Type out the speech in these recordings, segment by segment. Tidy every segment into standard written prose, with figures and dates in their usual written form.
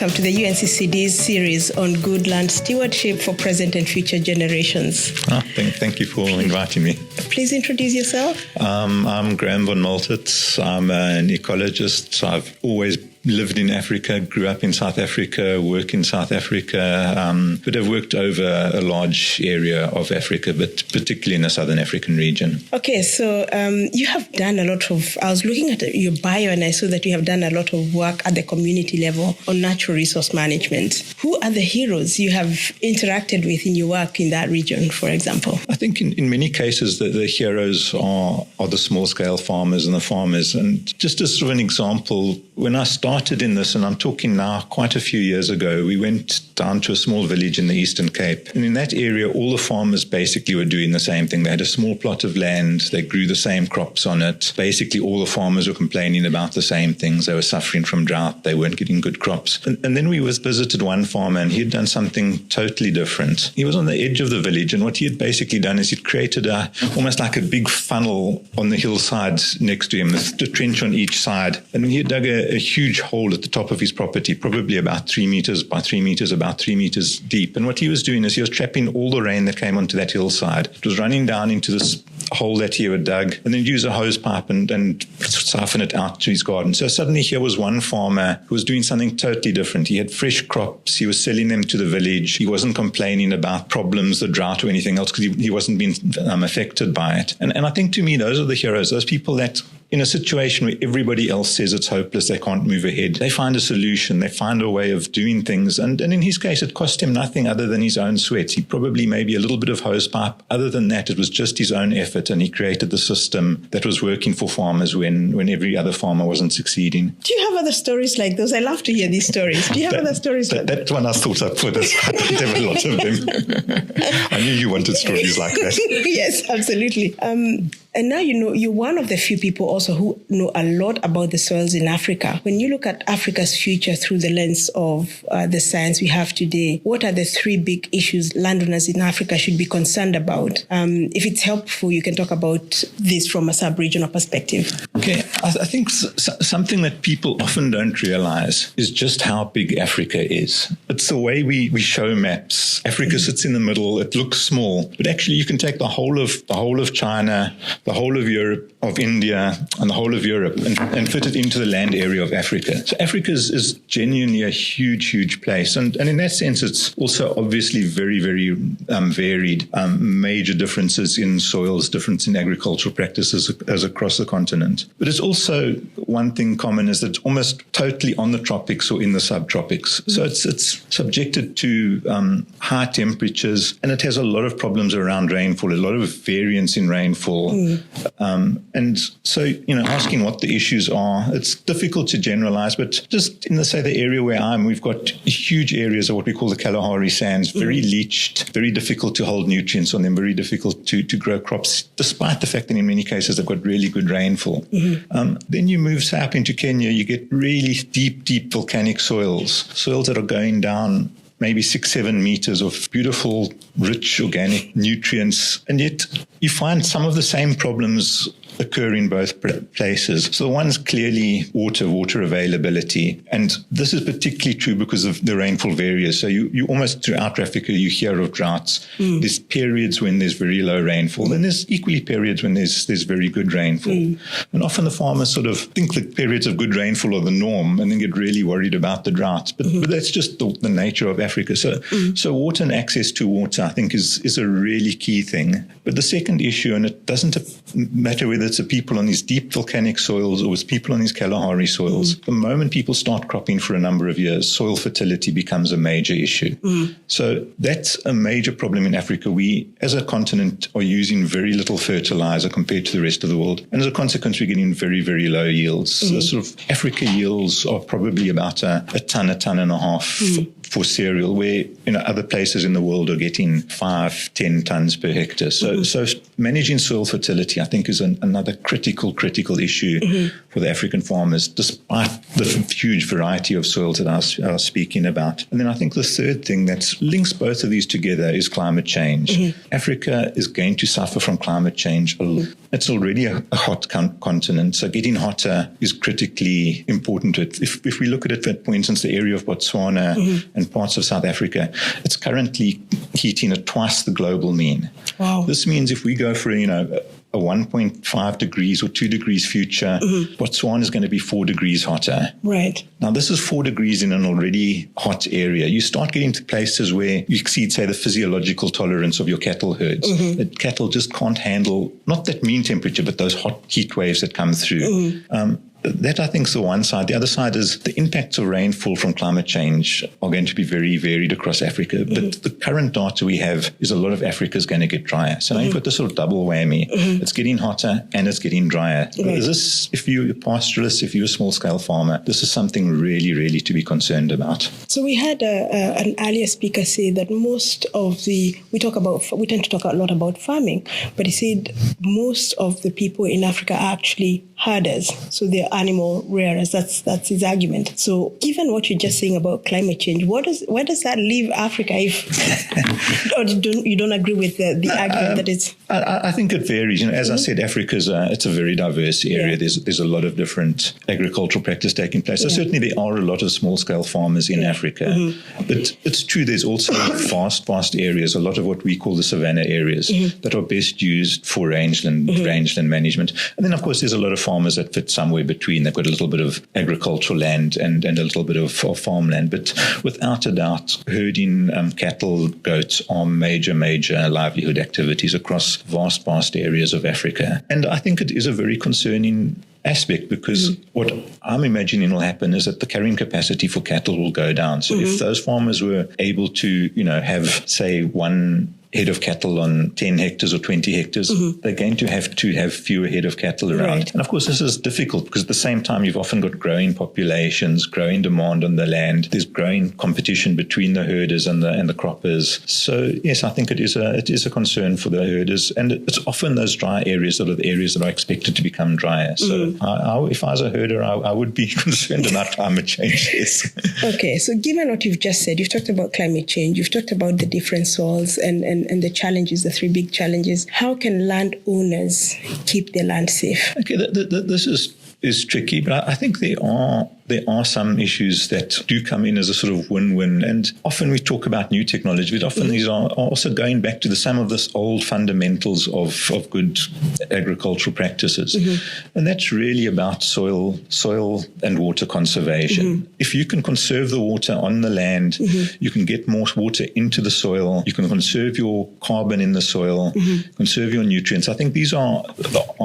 welcome to the UNCCD's series on good land stewardship for present and future generations. Thank you for inviting me. Please introduce yourself. I'm Graham von Maltitz. I'm an ecologist. I've always lived in Africa, grew up in South Africa, work in South Africa, but have worked over a large area of Africa, but particularly in the Southern African region. Okay, so you have done a lot of, I was looking at your bio and I saw that you have done a lot of work at the community level on natural resource management. Who are the heroes you have interacted with in your work in that region, for example? I think in many cases the heroes are the small-scale farmers and the farmers. And just as sort of an example, when I started in this, and I'm talking now quite a few years ago, we went down to a small village in the Eastern Cape. And in that area, all the farmers basically were doing the same thing. They had a small plot of land. They grew the same crops on it. Basically, all the farmers were complaining about the same things. They were suffering from drought. They weren't getting good crops. And then we visited one farmer, and he had done something totally different. He was on the edge of the village, and what he had basically done is he'd created almost like a big funnel on the hillside next to him, with a trench on each side. And he had dug a huge hole at the top of his property, probably about 3 meters by 3 meters, about 3 meters deep. And what he was doing is he was trapping all the rain that came onto that hillside. It was running down into this hole that he had dug, and then use a hose pipe and siphon it out to his garden. So suddenly here was one farmer who was doing something totally different. He had fresh crops. He was selling them to the village. He wasn't complaining about problems, the drought or anything else, because he wasn't being affected by it. And I think to me, those are the heroes, those people that in a situation where everybody else says it's hopeless, they can't move ahead, they find a solution, they find a way of doing things. And in his case, it cost him nothing other than his own sweat. He probably maybe a little bit of hose pipe. Other than that, it was just his own effort, and he created the system that was working for farmers when every other farmer wasn't succeeding. Do you have other stories like those? I love to hear these stories. Do you have other stories like that? That's one I thought I'd put. I don't have a lot of them. I knew you wanted stories like that. Yes, absolutely. And now you're one of the few people also who know a lot about the soils in Africa. When you look at Africa's future through the lens of the science we have today, what are the 3 big issues landowners in Africa should be concerned about? If it's helpful, you can talk about this from a sub-regional perspective. Okay, I think something that people often don't realize is just how big Africa is. It's the way we show maps. Africa sits in the middle. It looks small, but actually you can take the whole of China, the whole of Europe, of India, and the whole of Europe, and fit it into the land area of Africa. So Africa is genuinely a huge, huge place. And in that sense, it's also obviously very, very varied. Major differences in soils, difference in agricultural practices as across the continent. But it's also one thing common is that it's almost totally on the tropics or in the subtropics. So it's subjected to high temperatures, and it has a lot of problems around rainfall, a lot of variance in rainfall. And so, asking what the issues are, it's difficult to generalize, but just in the area where I'm, we've got huge areas of what we call the Kalahari sands, very leached, very difficult to hold nutrients on them, very difficult to grow crops, despite the fact that in many cases they've got really good rainfall. Then you move south into Kenya, you get really deep volcanic soils that are going down maybe 6-7 meters of beautiful, rich organic nutrients. And yet you find some of the same problems occur in both places. So one's clearly water availability. And this is particularly true because of the rainfall varies. So you almost throughout Africa, you hear of droughts. There's periods when there's very low rainfall, and there's equally periods when there's very good rainfall. And often the farmers sort of think that periods of good rainfall are the norm and then get really worried about the droughts. But that's just the nature of Africa. So water and access to water, I think, is a really key thing. But the second issue, and it doesn't matter whether it's the people on these deep volcanic soils or it's people on these Kalahari soils, the moment people start cropping for a number of years, soil fertility becomes a major issue. So that's a major problem in Africa. We, as a continent, are using very little fertilizer compared to the rest of the world. And as a consequence, we're getting very, very low yields. So sort of Africa yields are probably about a ton and a half for cereal, where other places in the world are getting 5-10 tons per hectare. So managing soil fertility, I think, is a another critical issue for the African farmers, despite the huge variety of soils that I was speaking about. And then I think the third thing that links both of these together is climate change. Africa is going to suffer from climate change. It's already a hot continent, so getting hotter is critically important. If we look at it, for instance, the area of Botswana and parts of South Africa, it's currently heating at twice the global mean. Wow. This means if we go for a 1.5 degrees or 2 degrees future, Botswana is going to be 4 degrees hotter. Right. Now, this is 4 degrees in an already hot area. You start getting to places where you exceed, say, the physiological tolerance of your cattle herds. That cattle just can't handle, not that mean temperature, but those hot heat waves that come through. That, I think, is the one side. The other side is the impacts of rainfall from climate change are going to be very varied across Africa. But the current data we have is a lot of Africa is going to get drier. So now you've got this sort of double whammy. It's getting hotter and it's getting drier. This, if you're a pastoralist, if you're a small-scale farmer, this is something really, really to be concerned about. So we had an earlier speaker say that most of we tend to talk a lot about farming, but he said most of the people in Africa are actually herders. So they're animal rearers. That's his argument. So given what you're just saying about climate change, where does that leave Africa if or you don't agree with the argument that it's... I think it varies. As I said, Africa's it's a very diverse area. Yeah. There's a lot of different agricultural practice taking place. So certainly there are a lot of small-scale farmers in Africa. But it's true, there's also vast areas, a lot of what we call the savanna areas that are best used for rangeland management. And then, of course, there's a lot of farmers that fit somewhere between. They've got a little bit of agricultural land and a little bit of farmland. But without a doubt, herding cattle, goats are major livelihood activities across vast areas of Africa. And I think it is a very concerning aspect because what I'm imagining will happen is that the carrying capacity for cattle will go down. So if those farmers were able to, have, say, one head of cattle on 10 hectares or 20 hectares, they're going to have fewer head of cattle around. Right. And of course, this is difficult because at the same time, you've often got growing populations, growing demand on the land. There's growing competition between the herders and the croppers. So yes, I think it is a concern for the herders. And it's often those dry areas that are the areas that are expected to become drier. So if I was a herder, I would be concerned about climate change. Yes. Okay. So given what you've just said, you've talked about climate change, you've talked about the different soils and the challenges, the three big challenges. How can landowners keep their land safe? Okay, this is tricky, but I think there are some issues that do come in as a sort of win-win. And often we talk about new technology, but often these are also going back to some of this old fundamentals of good agricultural practices. And that's really about soil and water conservation. If you can conserve the water on the land, you can get more water into the soil, you can conserve your carbon in the soil, conserve your nutrients. I think these are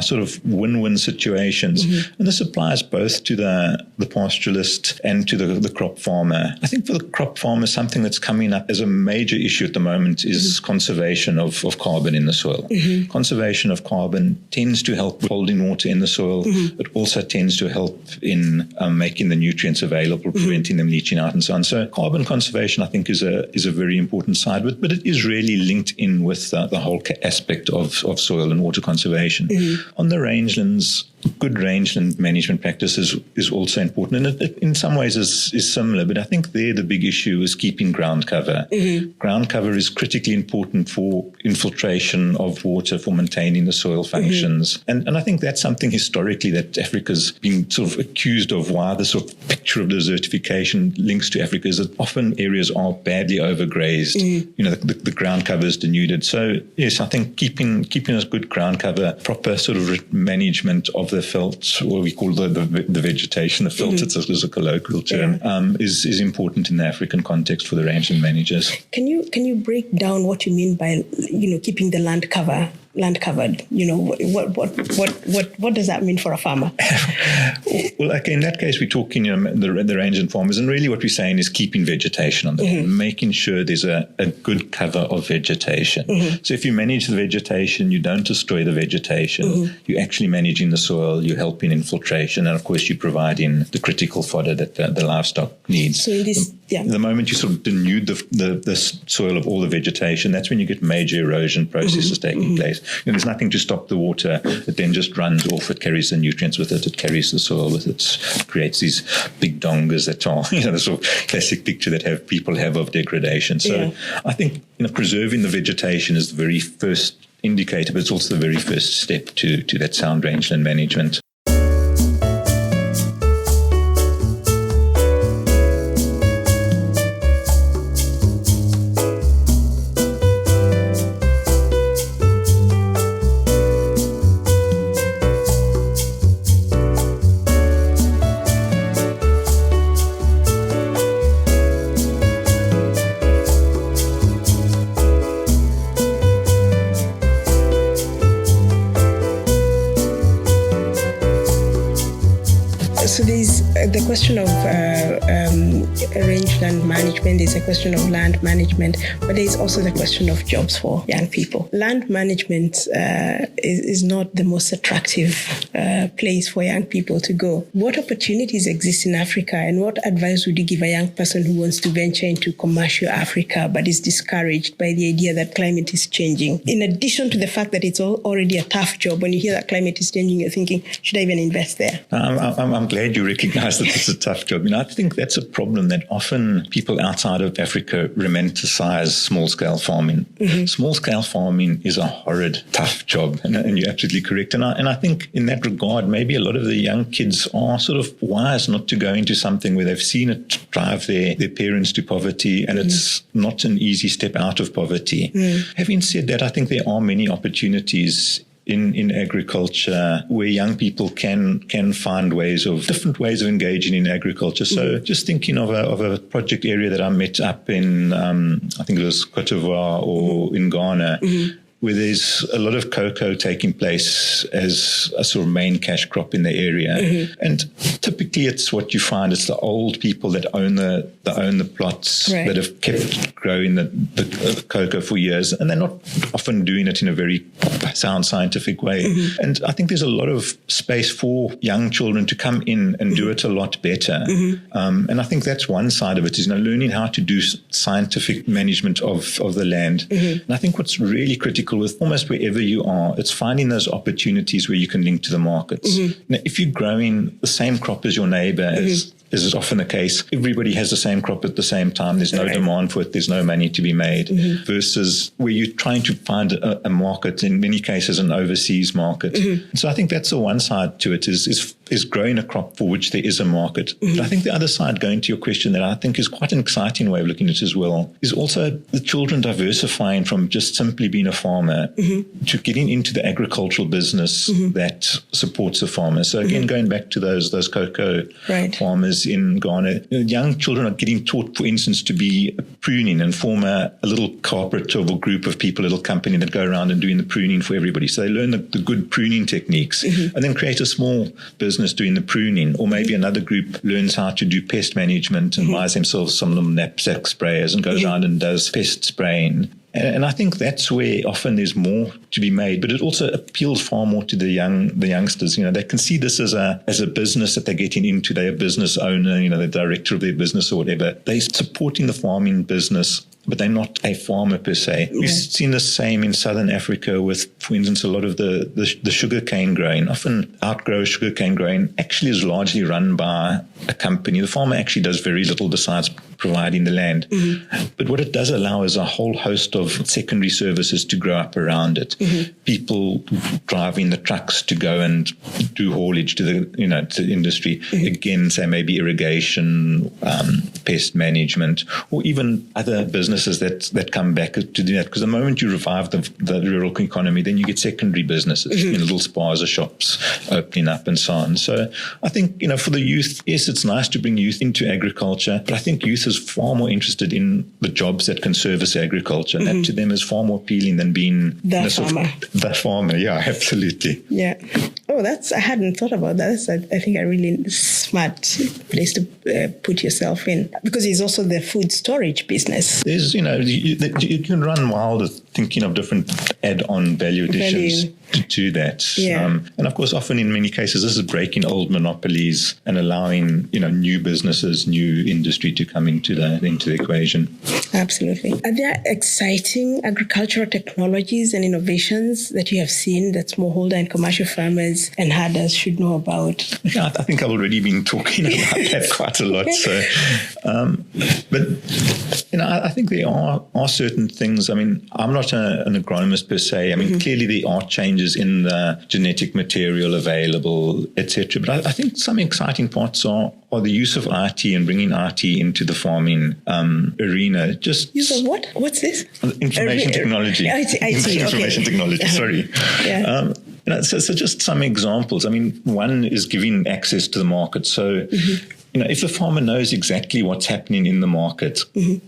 sort of win-win situations. And this applies both to the pastoralist and to the crop farmer. I think for the crop farmer, something that's coming up as a major issue at the moment is conservation of carbon in the soil. Conservation of carbon tends to help holding water in the soil. It also tends to help in making the nutrients available, preventing them leaching out and so on. So carbon conservation, I think, is a very important side, but it is really linked in with the whole aspect of soil and water conservation. On the rangelands, good rangeland management practices is also important. And it in some ways is similar, but I think there the big issue is keeping ground cover. Ground cover is critically important for infiltration of water, for maintaining the soil functions. And I think that's something historically that Africa's been sort of accused of, why the sort of picture of desertification links to Africa is that often areas are badly overgrazed. The ground cover is denuded. So yes, I think keeping a good ground cover, proper sort of management of the veldt, or we call the vegetation, the veldt, it's a colloquial term, is important in the African context for the rangeland managers. Can you break down what you mean by keeping the land covered? What does that mean for a farmer? Well, okay, in that case, we're talking the rangeland farmers, and really what we're saying is keeping vegetation on the land, making sure there's a good cover of vegetation. So if you manage the vegetation, you don't destroy the vegetation, you're actually managing the soil, you're helping infiltration, and of course you're providing the critical fodder that the livestock needs. So in this Yeah. The moment you sort of denude the soil of all the vegetation, that's when you get major erosion processes taking place. There's nothing to stop the water. It then just runs off. It carries the nutrients with it. It carries the soil with it. Creates these big dongas that are, the sort of classic picture that people have of degradation. So I think preserving the vegetation is the very first indicator, but it's also the very first step to that sound rangeland management. So there's the question of rangeland management, there's a question of land management, but there's also the question of jobs for young people. Land management is not the most attractive place for young people to go. What opportunities exist in Africa, and what advice would you give a young person who wants to venture into commercial Africa but is discouraged by the idea that climate is changing? In addition to the fact that it's already a tough job, when you hear that climate is changing, you're thinking, should I even invest there? I'm glad you recognize that it's a tough job. I think that's a problem that often people outside of Africa romanticize small-scale farming. Small-scale farming is a horrid, tough job, and you're absolutely correct. And I think in that regard, maybe a lot of the young kids are sort of wise not to go into something where they've seen it drive their parents to poverty, and it's not an easy step out of poverty. Having said that, I think there are many opportunities in agriculture where young people can find different ways of engaging in agriculture. So just thinking of a project area that I met up in, I think it was Cote d'Ivoire or in Ghana, where there's a lot of cocoa taking place as a sort of main cash crop in the area. And typically it's what you find, it's the old people that own the plots that have kept growing the cocoa for years, and they're not often doing it in a very sound scientific way. And I think there's a lot of space for young children to come in and do it a lot better. And I think that's one side of it, is learning how to do scientific management of the land. And I think what's really critical with almost wherever you are, it's finding those opportunities where you can link to the markets. Now, if you're growing the same crop as your neighbor, as is often the case, everybody has the same crop at the same time. There's no demand for it. There's no money to be made. Versus where you're trying to find a market, in many cases an overseas market. So I think that's the one side to it, is growing a crop for which there is a market. But I think the other side, going to your question, that I think is quite an exciting way of looking at it as well, is also the children diversifying from just simply being a farmer to getting into the agricultural business that supports the farmer. So again, going back to those cocoa farmers in Ghana, young children are getting taught, for instance, to be pruning and form a little cooperative or group of people, a little company that go around and doing the pruning for everybody. So they learn the good pruning techniques and then create a small business doing the pruning. Or maybe another group learns how to do pest management and buys themselves some little knapsack sprayers and goes around and does pest spraying. And I think that's where often there's more to be made, but it also appeals far more to the youngsters. They can see this as a business that they're getting into. They're a business owner, the director of their business or whatever. They're supporting the farming business, but they're not a farmer per se. We've seen the same in Southern Africa with, for instance, a lot of the sugarcane growing. Often outgrow sugarcane growing actually is largely run by a company. The farmer actually does very little besides providing the land. But what it does allow is a whole host of secondary services to grow up around it. People driving the trucks to go and do haulage to the industry. Again, say maybe irrigation, pest management, or even other businesses that come back to do that. Because the moment you revive the rural economy, then you get secondary businesses, little spas or shops opening up and so on. So I think, for the youth, yes, it's nice to bring youth into agriculture, but I think youth is far more interested in the jobs that can service agriculture. And that to them is far more appealing than being the farmer. The farmer, yeah, absolutely. Yeah. Oh, I hadn't thought about that. That's, I think, a really smart place to put yourself in, because it's also the food storage business. There's, you can run wild thinking of different add-on value additions. do that. Yeah. And of course, often in many cases, this is breaking old monopolies and allowing, new businesses, new industry to come into the equation. Absolutely. Are there exciting agricultural technologies and innovations that you have seen that smallholder and commercial farmers and herders should know about? Yeah, I think I've already been talking about that quite a lot. So, but I think there are certain things. I mean, I'm not an agronomist per se. I mean, clearly there are changes in the genetic material available, etc. But I think some exciting parts are the use of IT and bringing IT into the farming arena. Just use of what? What's this? Information technology. IT, information technology. Sorry. Yeah. So just some examples. I mean, one is giving access to the market. So, if the farmer knows exactly what's happening in the market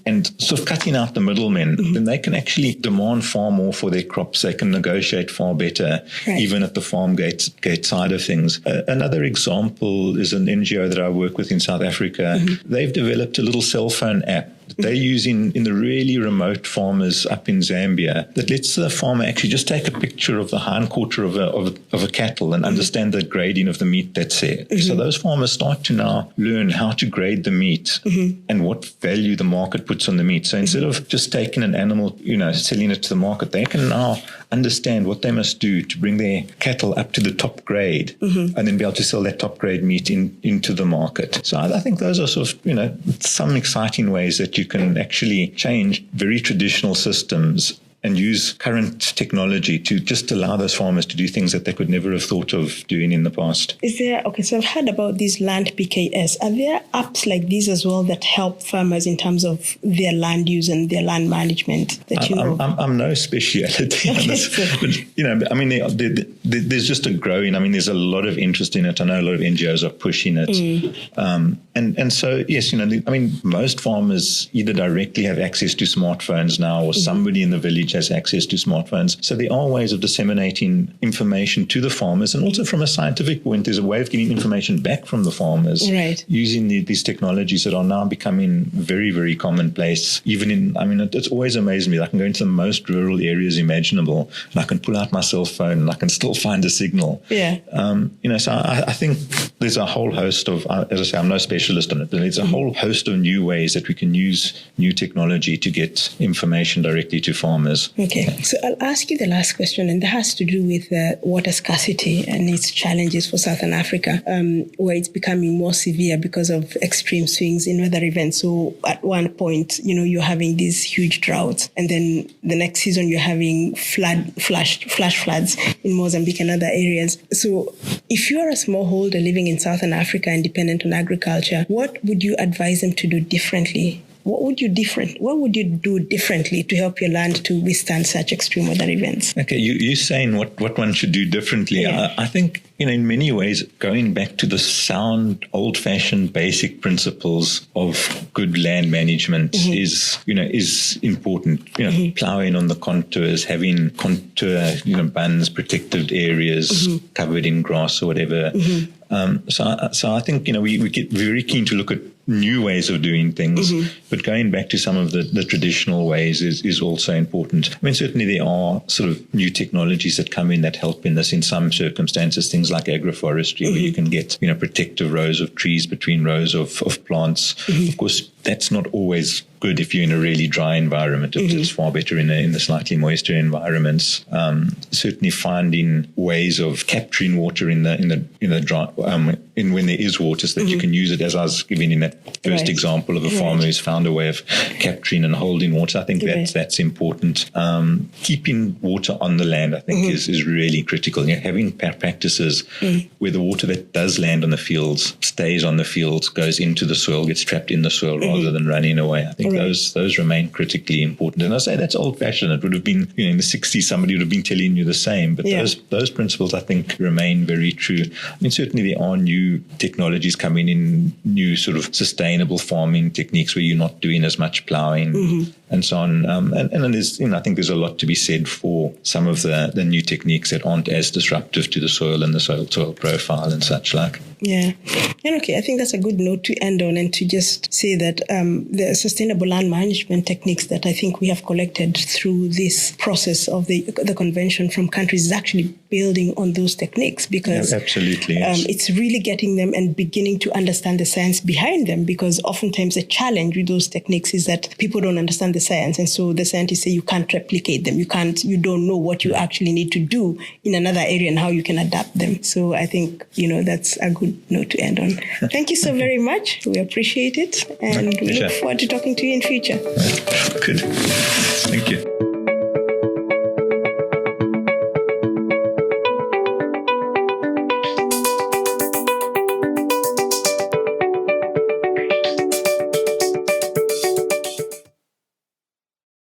and sort of cutting out the middlemen, then they can actually demand far more for their crops. They can negotiate far better, even at the farm gate side of things. Another example is an NGO that I work with in South Africa. They've developed a little cell phone app they use in the really remote farmers up in Zambia that lets the farmer actually just take a picture of the hindquarter of a cattle and understand the grading of the meat that's there. So those farmers start to now learn how to grade the meat and what value the market puts on the meat. So instead of just taking an animal, selling it to the market, they can now understand what they must do to bring their cattle up to the top grade and then be able to sell that top grade meat into the market. So I think those are sort of, some exciting ways that you can actually change very traditional systems and use current technology to just allow those farmers to do things that they could never have thought of doing in the past. So I've heard about these land PKS. Are there apps like these as well that help farmers in terms of their land use and their land management that you know? I'm no speciality on this, but, there's just a growing, there's a lot of interest in it. I know a lot of NGOs are pushing it. And so, yes, most farmers either directly have access to smartphones now or somebody in the village has access to smartphones. So there are ways of disseminating information to the farmers, and also from a scientific point, there's a way of getting information back from the farmers using these technologies that are now becoming very, very commonplace. Even it's always amazed me. I can go into the most rural areas imaginable and I can pull out my cell phone and I can still find a signal. So I think there's a whole host of, as I say, I'm no specialist on it, but there's a whole host of new ways that we can use new technology to get information directly to farmers. Okay, so I'll ask you the last question, and that has to do with water scarcity and its challenges for Southern Africa, where it's becoming more severe because of extreme swings in weather events. So at one point, you're having these huge droughts, and then the next season you're having flash floods in Mozambique and other areas. So if you are a smallholder living in Southern Africa and dependent on agriculture, what would you advise them to do differently? What would you do differently to help your land to withstand such extreme weather events? Okay, you're saying what one should do differently. Yeah. I think, in many ways, going back to the sound, old-fashioned, basic principles of good land management is important. Plowing on the contours, having contour, bunds, protected areas covered in grass or whatever. So I think, we get very keen to look at new ways of doing things, but going back to some of the traditional ways is also important. Certainly there are sort of new technologies that come in that help in this in some circumstances, things like agroforestry, where you can get, protective rows of trees between rows of plants. Of course, that's not always good if you're in a really dry environment. It's far better in the slightly moister environments. Certainly finding ways of capturing water in the dry, when there is water, so that you can use it, as I was giving in that first example of a farmer who's found a way of capturing and holding water. I think that's important. Keeping water on the land, I think, is really critical. Having practices where the water that does land on the fields stays on the fields, goes into the soil, gets trapped in the soil rather than running away. I think those remain critically important. And I say that's old-fashioned. It would have been, in the 60s, somebody would have been telling you the same. But those principles, I think, remain very true. Certainly there are new technologies coming in, new sort of sustainable farming techniques where you're not doing as much plowing. and so on. And there's, I think there's a lot to be said for some of the new techniques that aren't as disruptive to the soil and the soil profile and such like. Yeah. And okay, I think that's a good note to end on, and to just say that the sustainable land management techniques that I think we have collected through this process of the convention from countries is actually building on those techniques, because absolutely, yes. It's really getting them and beginning to understand the science behind them, because oftentimes the challenge with those techniques is that people don't understand the science. And so the scientists say you can't replicate them. You don't know what you actually need to do in another area and how you can adapt them. So I think, that's a good note to end on. Thank you so very much. We appreciate it. And we look forward to talking to you in future. Good. Thank you.